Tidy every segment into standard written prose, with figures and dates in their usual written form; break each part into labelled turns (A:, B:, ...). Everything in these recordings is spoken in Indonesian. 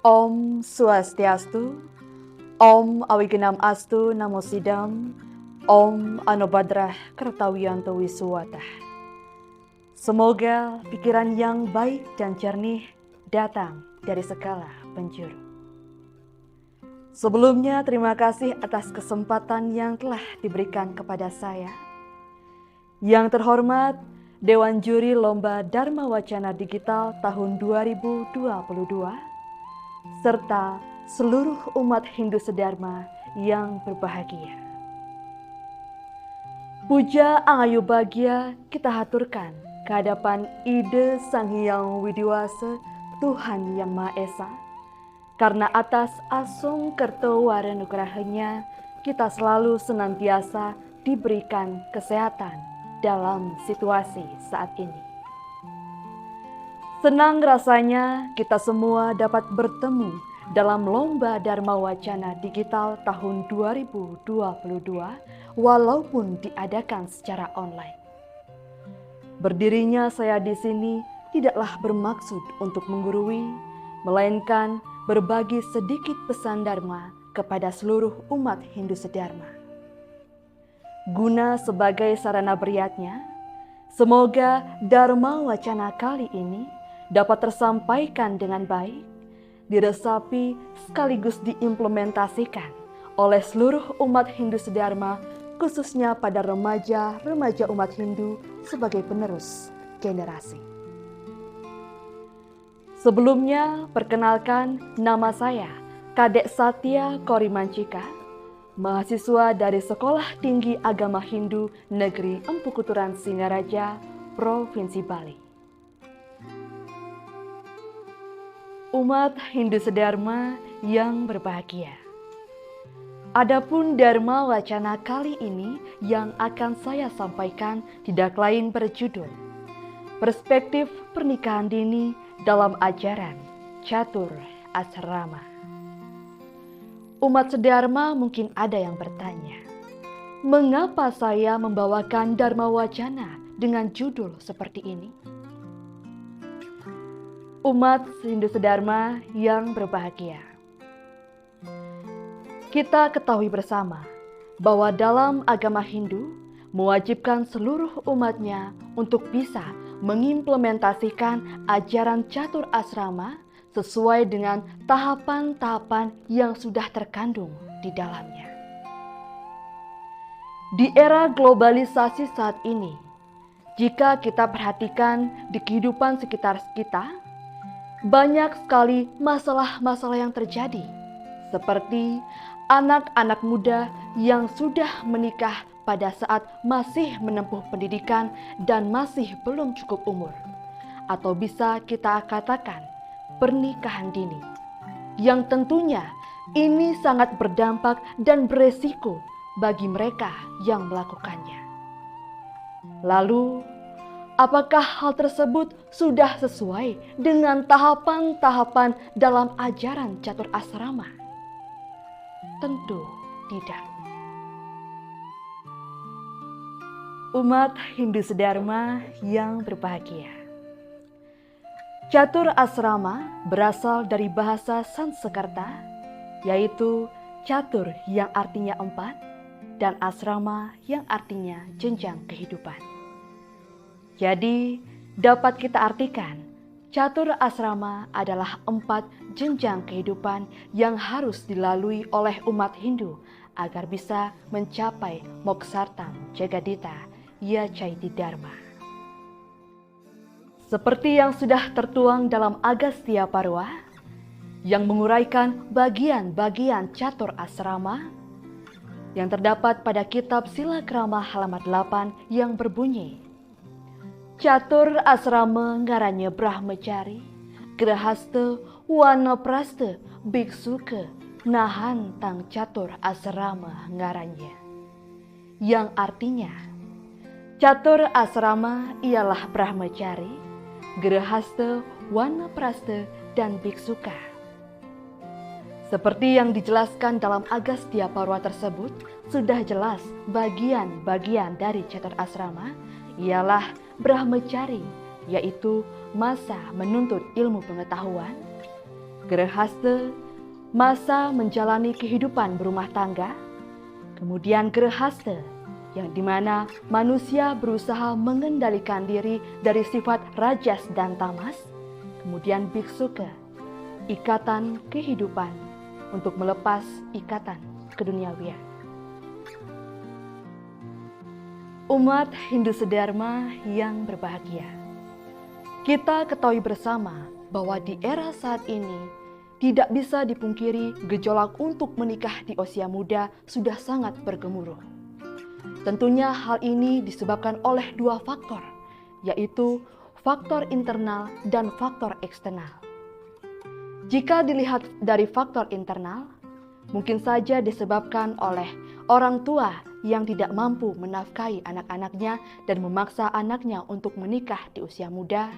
A: Om Swastiastu, Om Awigenam Astu Namo Sidam, Om Anobadrah Kertawiyanto Wiswatah. Semoga pikiran yang baik dan jernih datang dari segala penjuru. Sebelumnya terima kasih atas kesempatan yang telah diberikan kepada saya. Yang terhormat Dewan Juri Lomba Dharma Wacana Digital tahun 2022 serta seluruh umat Hindu sedharma yang berbahagia. Puja Angayu Bagya kita haturkan kehadapan Ide Sang Hyang Widiwasa, Tuhan Yang Maha Esa, karena atas asung kerto warenugrahanya kita selalu senantiasa diberikan kesehatan dalam situasi saat ini. Senang rasanya kita semua dapat bertemu dalam Lomba Dharma Wacana Digital tahun 2022 walaupun diadakan secara online. Berdirinya saya di sini tidaklah bermaksud untuk menggurui, melainkan berbagi sedikit pesan Dharma kepada seluruh umat Hindu sedharma. Guna sebagai sarana beriatnya, semoga Dharma Wacana kali ini dapat tersampaikan dengan baik, diresapi sekaligus diimplementasikan oleh seluruh umat Hindu sedharma, khususnya pada remaja-remaja umat Hindu sebagai penerus generasi. Sebelumnya, perkenalkan nama saya Kadek Satya Korimancika, mahasiswa dari Sekolah Tinggi Agama Hindu Negeri Empu Kuturan Singaraja, Provinsi Bali. Umat Hindu sedharma yang berbahagia. Adapun Dharma Wacana kali ini yang akan saya sampaikan tidak lain berjudul Perspektif Pernikahan Dini dalam Ajaran Catur Asrama. Umat sedharma mungkin ada yang bertanya, mengapa saya membawakan Dharma Wacana dengan judul seperti ini? Umat Hindu sedharma yang berbahagia. Kita ketahui bersama bahwa dalam agama Hindu mewajibkan seluruh umatnya untuk bisa mengimplementasikan ajaran catur asrama sesuai dengan tahapan-tahapan yang sudah terkandung di dalamnya. Di era globalisasi saat ini, jika kita perhatikan di kehidupan sekitar kita, banyak sekali masalah-masalah yang terjadi, seperti anak-anak muda yang sudah menikah pada saat masih menempuh pendidikan dan masih belum cukup umur, atau bisa kita katakan pernikahan dini, yang tentunya ini sangat berdampak dan beresiko bagi mereka yang melakukannya. Lalu, apakah hal tersebut sudah sesuai dengan tahapan-tahapan dalam ajaran catur asrama? Tentu tidak. Umat Hindu sedharma yang berbahagia. Catur asrama berasal dari bahasa Sanskerta, yaitu catur yang artinya 4 dan asrama yang artinya jenjang kehidupan. Jadi, dapat kita artikan, catur asrama adalah 4 jenjang kehidupan yang harus dilalui oleh umat Hindu agar bisa mencapai moksartam jagadita yacaiti dharma. Seperti yang sudah tertuang dalam Agastya Parwa, yang menguraikan bagian-bagian catur asrama, yang terdapat pada kitab Sila Krama halaman 8 yang berbunyi, Catur asrama ngarannya Brahmacari, Grahasta Wanaprasta Biksuka nahan tang catur asrama ngarannya. Yang artinya, catur asrama ialah Brahmacari, Grahasta, Wanaprasta, dan Biksuka. Seperti yang dijelaskan dalam Agastya Parwa tersebut, sudah jelas bagian-bagian dari catur asrama ialah Brahmacari, yaitu masa menuntut ilmu pengetahuan. Grehastha, masa menjalani kehidupan berumah tangga. Kemudian Grehastha, yang dimana manusia berusaha mengendalikan diri dari sifat rajas dan tamas. Kemudian Bhiksuka, ikatan kehidupan untuk melepas ikatan keduniawian. Umat Hindu sedharma yang berbahagia, kita ketahui bersama bahwa di era saat ini tidak bisa dipungkiri gejolak untuk menikah di usia muda sudah sangat bergemuruh. Tentunya hal ini disebabkan oleh dua faktor, yaitu faktor internal dan faktor eksternal. Jika dilihat dari faktor internal, mungkin saja disebabkan oleh orang tua yang tidak mampu menafkahi anak-anaknya dan memaksa anaknya untuk menikah di usia muda,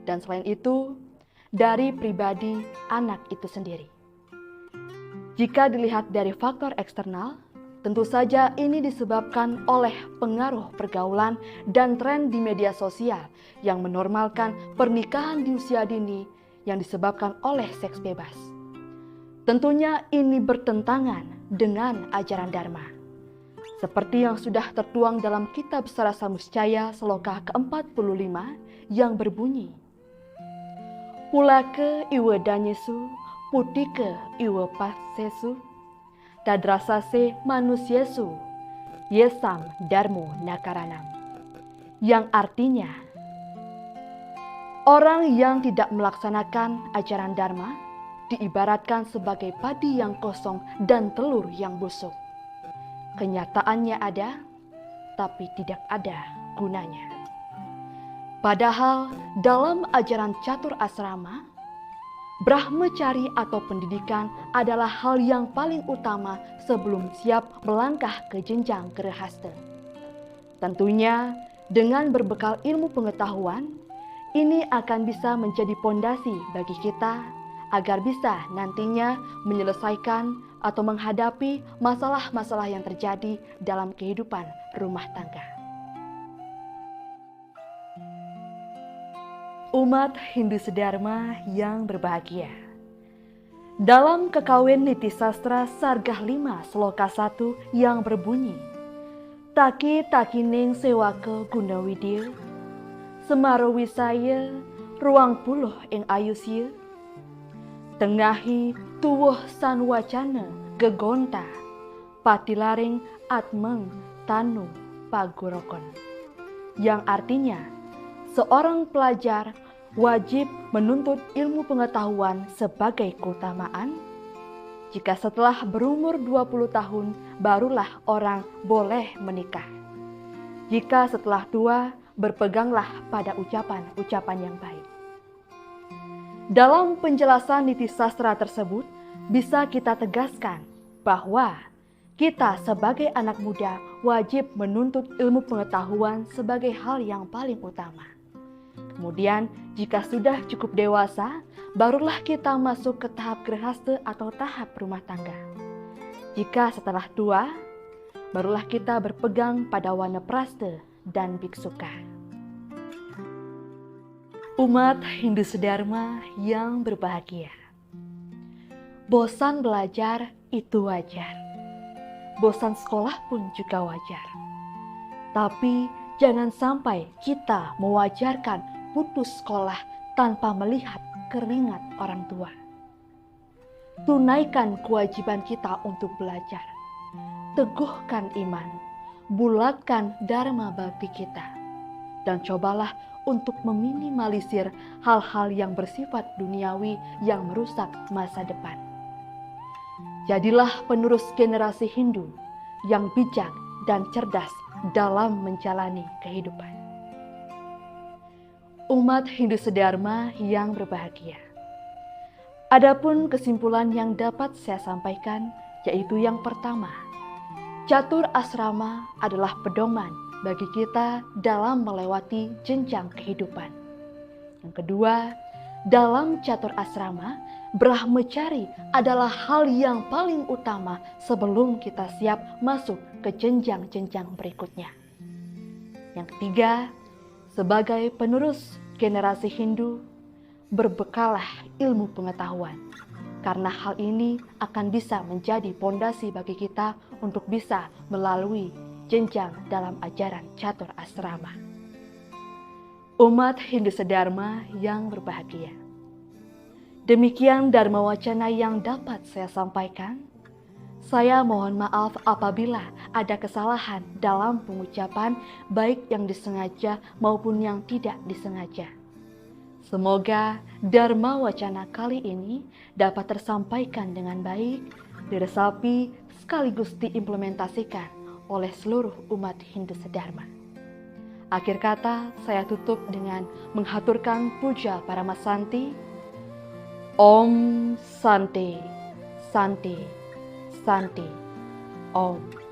A: dan selain itu, dari pribadi anak itu sendiri. Jika dilihat dari faktor eksternal, tentu saja ini disebabkan oleh pengaruh pergaulan dan tren di media sosial yang menormalkan pernikahan di usia dini yang disebabkan oleh seks bebas. Tentunya ini bertentangan dengan ajaran Dharma. Seperti yang sudah tertuang dalam kitab Sarasa Muscaya Sloka ke-45 yang berbunyi, Pulaka iwa danyesu, putike iwa pasesu, dadrasase manusyesu, yesam dharmo nakaranam. Yang artinya, orang yang tidak melaksanakan ajaran Dharma diibaratkan sebagai padi yang kosong dan telur yang busuk. Kenyataannya ada, tapi tidak ada gunanya. Padahal dalam ajaran catur asrama, Brahmacari atau pendidikan adalah hal yang paling utama sebelum siap melangkah ke jenjang Grehastha. Tentunya dengan berbekal ilmu pengetahuan, ini akan bisa menjadi pondasi bagi kita agar bisa nantinya menyelesaikan atau menghadapi masalah-masalah yang terjadi dalam kehidupan rumah tangga. Umat Hindu sedharma yang berbahagia, dalam Kekawin Niti Sastra Sargah 5 Sloka 1 yang berbunyi, Taki takining sewake gunawidya, semaro wisaya ruang puluh ing ayusya, tengahi tuwuh sanwacana gegonta, patilaring atmeng tanu pagurokon. Yang artinya, seorang pelajar wajib menuntut ilmu pengetahuan sebagai keutamaan. Jika setelah berumur 20 tahun, barulah orang boleh menikah. Jika setelah tua, berpeganglah pada ucapan-ucapan yang baik. Dalam penjelasan niti sastra tersebut, bisa kita tegaskan bahwa kita sebagai anak muda wajib menuntut ilmu pengetahuan sebagai hal yang paling utama. Kemudian, jika sudah cukup dewasa, barulah kita masuk ke tahap grehastha atau tahap rumah tangga. Jika setelah tua, barulah kita berpegang pada wanaprastha dan biksuka. Umat Hindu sedharma yang berbahagia, bosan belajar itu wajar. Bosan sekolah pun juga wajar. Tapi jangan sampai kita mewajarkan putus sekolah tanpa melihat keringat orang tua. Tunaikan kewajiban kita untuk belajar. Teguhkan iman, bulatkan dharma bakti kita. Dan cobalah untuk meminimalisir hal-hal yang bersifat duniawi yang merusak masa depan. Jadilah penerus generasi Hindu yang bijak dan cerdas dalam menjalani kehidupan. Umat Hindu sedharma yang berbahagia, adapun kesimpulan yang dapat saya sampaikan yaitu yang pertama, catur asrama adalah pedoman bagi kita dalam melewati jenjang kehidupan. Yang kedua, dalam catur asrama, Brahmacari adalah hal yang paling utama sebelum kita siap masuk ke jenjang-jenjang berikutnya. Yang ketiga, sebagai penerus generasi Hindu, berbekalah ilmu pengetahuan. Karena hal ini akan bisa menjadi pondasi bagi kita untuk bisa melalui jenjang dalam ajaran catur asrama. Umat Hindu Sedharma yang berbahagia. Demikian Dharma Wacana yang dapat saya sampaikan. Saya mohon maaf apabila ada kesalahan dalam pengucapan baik yang disengaja maupun yang tidak disengaja. Semoga Dharma Wacana kali ini dapat tersampaikan dengan baik, diresapi sekaligus diimplementasikan oleh seluruh umat Hindu Sedharma. Akhir kata, saya tutup dengan menghaturkan puja Paramasanti. Om Santi, Santi, Santi. Om.